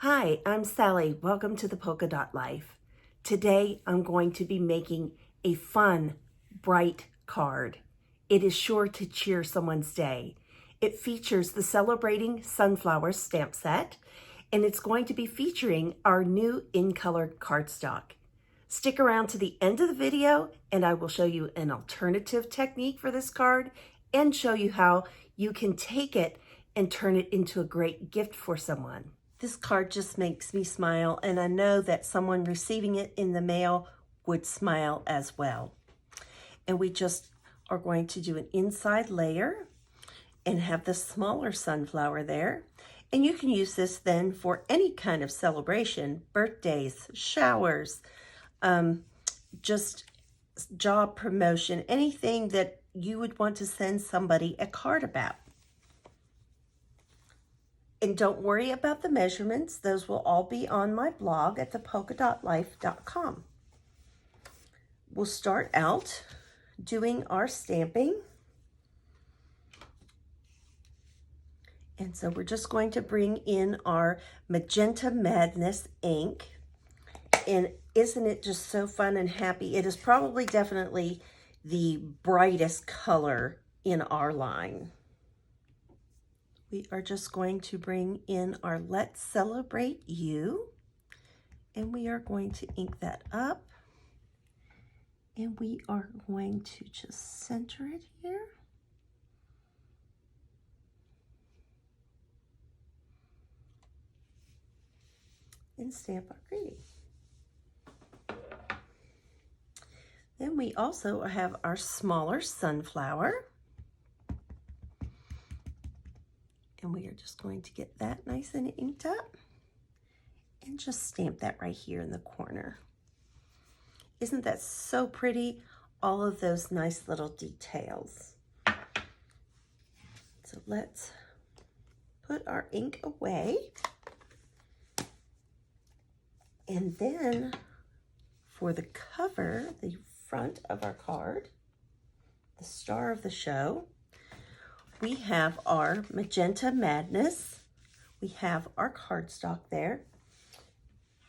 Hi, I'm Sally. Welcome to the Polka Dot Life. Today I'm going to be making a fun, bright card. It is sure to cheer someone's day. It features the Celebrating Sunflowers stamp set, and it's going to be featuring our new InColor cardstock. Stick around to the end of the video and I will show you an alternative technique for this card and show you how you can take it and turn it into a great gift for someone. This card just makes me smile, and I know that someone receiving it in the mail would smile as well. And we just are going to do an inside layer and have the smaller sunflower there. And you can use this then for any kind of celebration, birthdays, showers, just job promotion, anything that you would want to send somebody a card about. And don't worry about the measurements. Those will all be on my blog at thepolkadotlife.com. We'll start out doing our stamping. And so we're just going to bring in our Magenta Madness ink. And isn't it just so fun and happy? It is probably definitely the brightest color in our line. We are just going to bring in our Let's Celebrate You, and we are going to ink that up, and we are going to just center it here. And stamp our greeting. Then we also have our smaller sunflower. And we are just going to get that nice and inked up and just stamp that right here in the corner. Isn't that so pretty? All of those nice little details. So let's put our ink away. And then for the cover, the front of our card, the star of the show, we have our Magenta Madness. We have our cardstock there.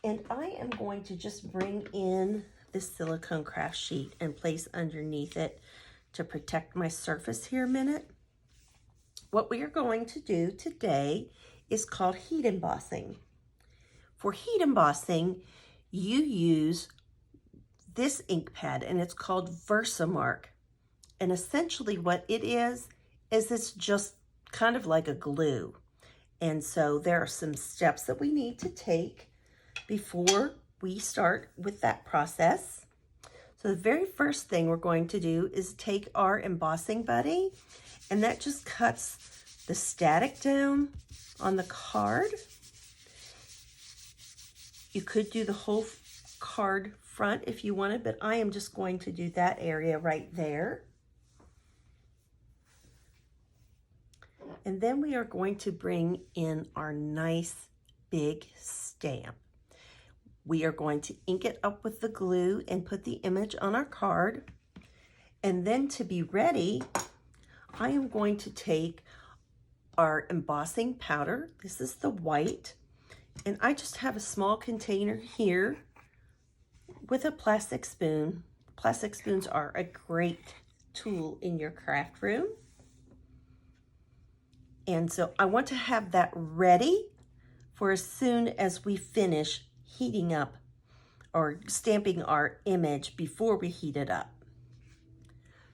And I am going to just bring in this silicone craft sheet and place underneath it to protect my surface here a minute. What we are going to do today is called heat embossing. For heat embossing, you use this ink pad, and it's called Versamark. And essentially what it is it's just kind of like a glue. And so there are some steps that we need to take before we start with that process. So the very first thing we're going to do is take our embossing buddy, and that just cuts the static down on the card. You could do the whole card front if you wanted, but I am just going to do that area right there. And then we are going to bring in our nice big stamp. We are going to ink it up with the glue and put the image on our card. And then to be ready, I am going to take our embossing powder. This is the white. And I just have a small container here with a plastic spoon. Plastic spoons are a great tool in your craft room. And so I want to have that ready for as soon as we finish heating up or stamping our image before we heat it up.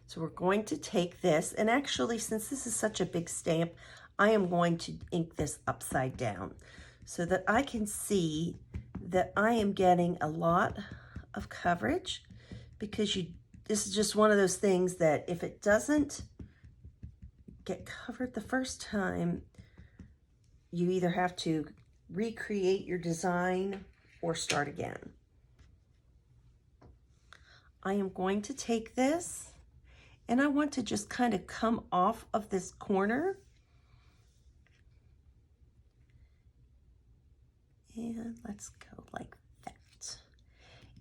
So we're going to take this, and actually, since this is such a big stamp, I am going to ink this upside down so that I can see that I am getting a lot of coverage, because this is just one of those things that if it doesn't get covered the first time, you either have to recreate your design or start again. I am going to take this, and I want to just kind of come off of this corner. And let's go like that.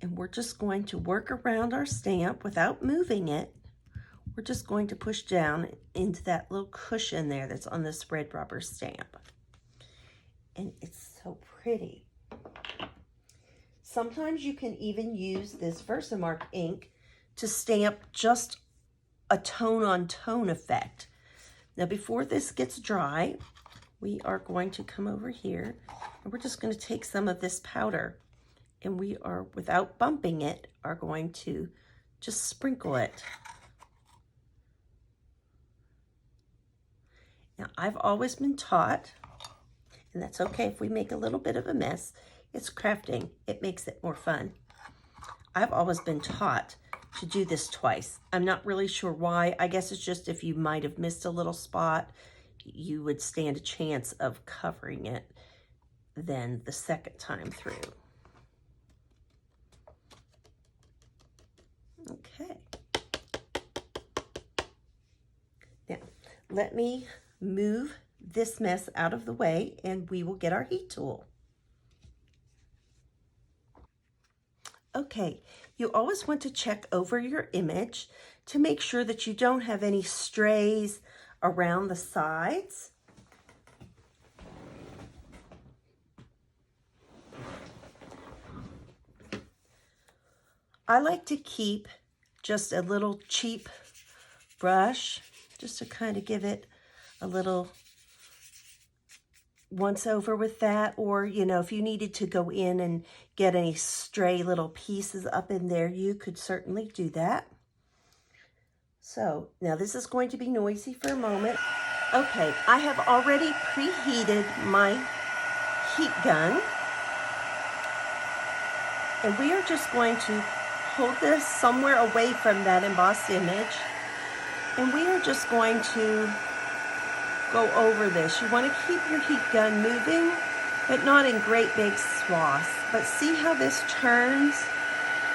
And we're just going to work around our stamp without moving it. We're just going to push down into that little cushion there that's on this red rubber stamp. And it's so pretty. pretty. Sometimes you can even use this Versamark ink to stamp just a tone-on-tone effect. Now before this gets dry, we are going to come over here and we're just going to take some of this powder, and we are, without bumping it, are going to just sprinkle it. Now I've always been taught, and that's okay if we make a little bit of a mess, it's crafting, it makes it more fun. I've always been taught to do this twice. I'm not really sure why. I guess it's just if you might have missed a little spot, you would stand a chance of covering it then the second time through. Okay. Now, let me move this mess out of the way and we will get our heat tool. Okay, you always want to check over your image to make sure that you don't have any strays around the sides. I like to keep just a little cheap brush just to kind of give it a little once over with that, or you know, if you needed to go in and get any stray little pieces up in there, you could certainly do that. So now this is going to be noisy for a moment. Okay, I have already preheated my heat gun, and we are just going to hold this somewhere away from that embossed image, and we are just going to go over this. You want to keep your heat gun moving, but not in great big swaths. But see how this turns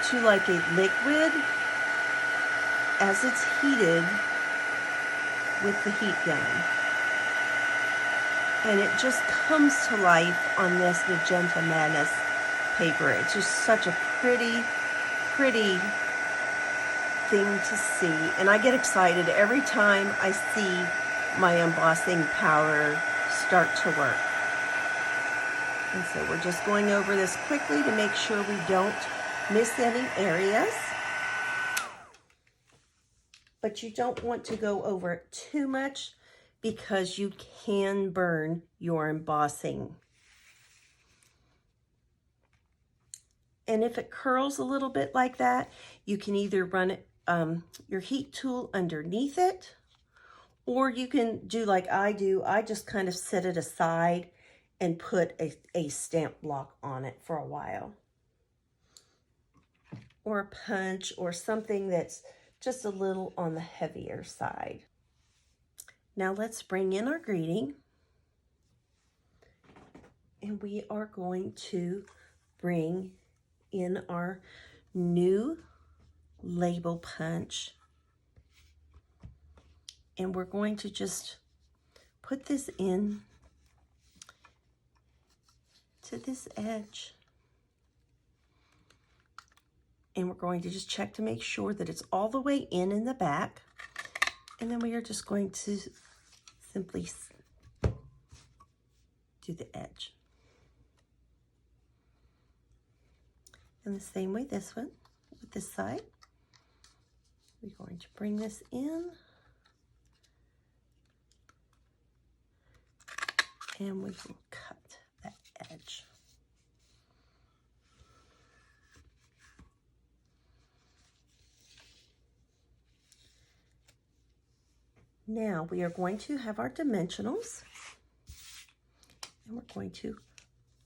to like a liquid as it's heated with the heat gun. And it just comes to life on this Magenta Madness paper. It's just such a pretty thing to see. And I get excited every time I see my embossing powder start to work. And so we're just going over this quickly to make sure we don't miss any areas. But you don't want to go over it too much because you can burn your embossing. And if it curls a little bit like that, you can either run it, your heat tool underneath it, or you can do like I do. I just kind of set it aside and put a stamp block on it for a while. Or a punch or something that's just a little on the heavier side. Now let's bring in our greeting. And we are going to bring in our new label punch. And we're going to just put this in to this edge. And we're going to just check to make sure that it's all the way in the back. And then we are just going to simply do the edge. And the same way this one, with this side. We're going to bring this in. And we will cut that edge. Now we are going to have our dimensionals, and we're going to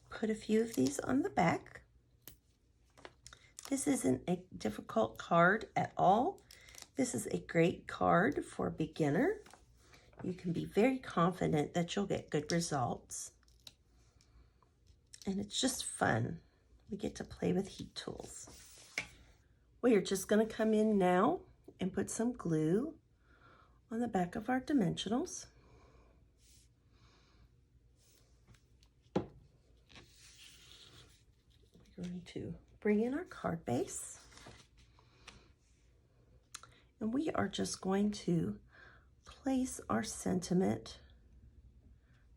put a few of these on the back. This isn't a difficult card at all. This is a great card for a beginner. You can be very confident that you'll get good results. And it's just fun. We get to play with heat tools. We are just going to come in now and put some glue on the back of our dimensionals. We're going to bring in our card base. And we are just going to place our sentiment,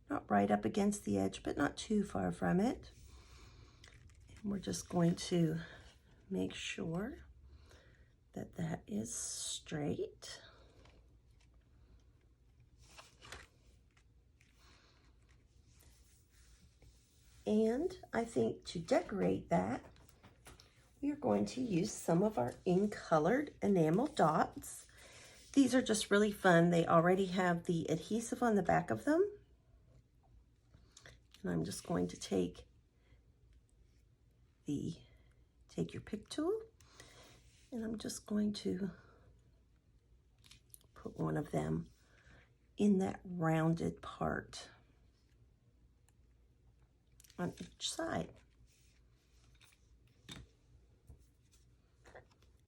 not right up against the edge, but not too far from it. We're just going to make sure that that is straight. And I think to decorate that, we are going to use some of our InColored enamel dots. These are just really fun. They already have the adhesive on the back of them. And I'm just going to take your pick tool, and I'm just going to put one of them in that rounded part on each side.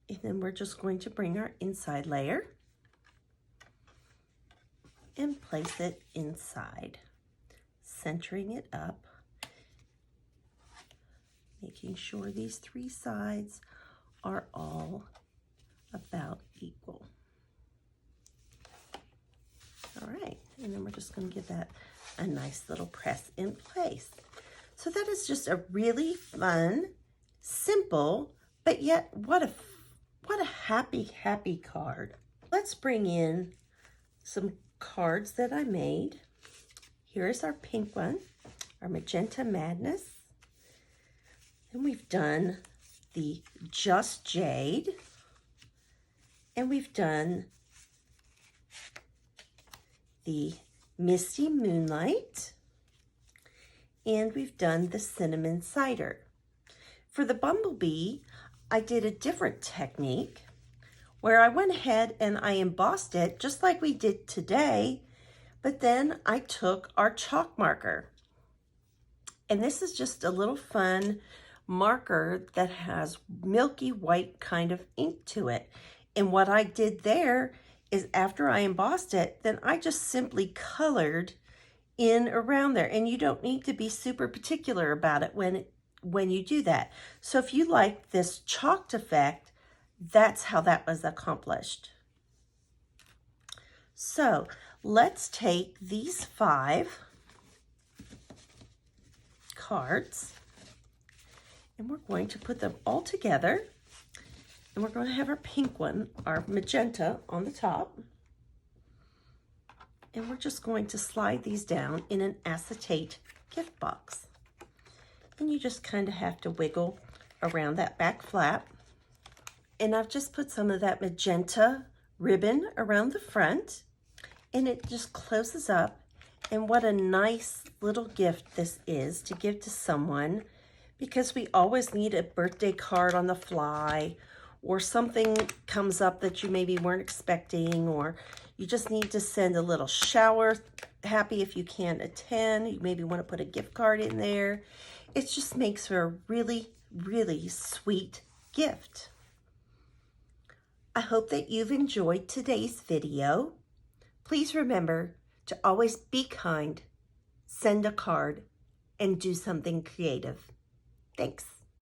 And then we're just going to bring our inside layer and place it inside, centering it up, making sure these three sides are all about equal. All right, and then we're just going to give that a nice little press in place. So that is just a really fun, simple, but yet what a happy card. Let's bring in some cards that I made. Here is our pink one, our Magenta Madness. And we've done the Just Jade. And we've done the Misty Moonlight. And we've done the Cinnamon Cider. For the Bumblebee, I did a different technique where I went ahead and I embossed it just like we did today, but then I took our chalk marker. And this is just a little fun marker that has milky white kind of ink to it. And what I did there is after I embossed it, then I just simply colored in around there. And you don't need to be super particular about it when you do that. So if you like this chalked effect, that's how that was accomplished. So let's take these 5 cards and we're going to put them all together, and we're going to have our pink one, our magenta, on the top, and we're just going to slide these down in an acetate gift box. And you just kind of have to wiggle around that back flap. And I've just put some of that magenta ribbon around the front, and it just closes up. And what a nice little gift this is to give to someone, because we always need a birthday card on the fly, or something comes up that you maybe weren't expecting, or you just need to send a little shower happy if you can't attend. You maybe want to put a gift card in there. It just makes for a really, really sweet gift. I hope that you've enjoyed today's video. Please remember to always be kind, send a card, and do something creative. Thanks.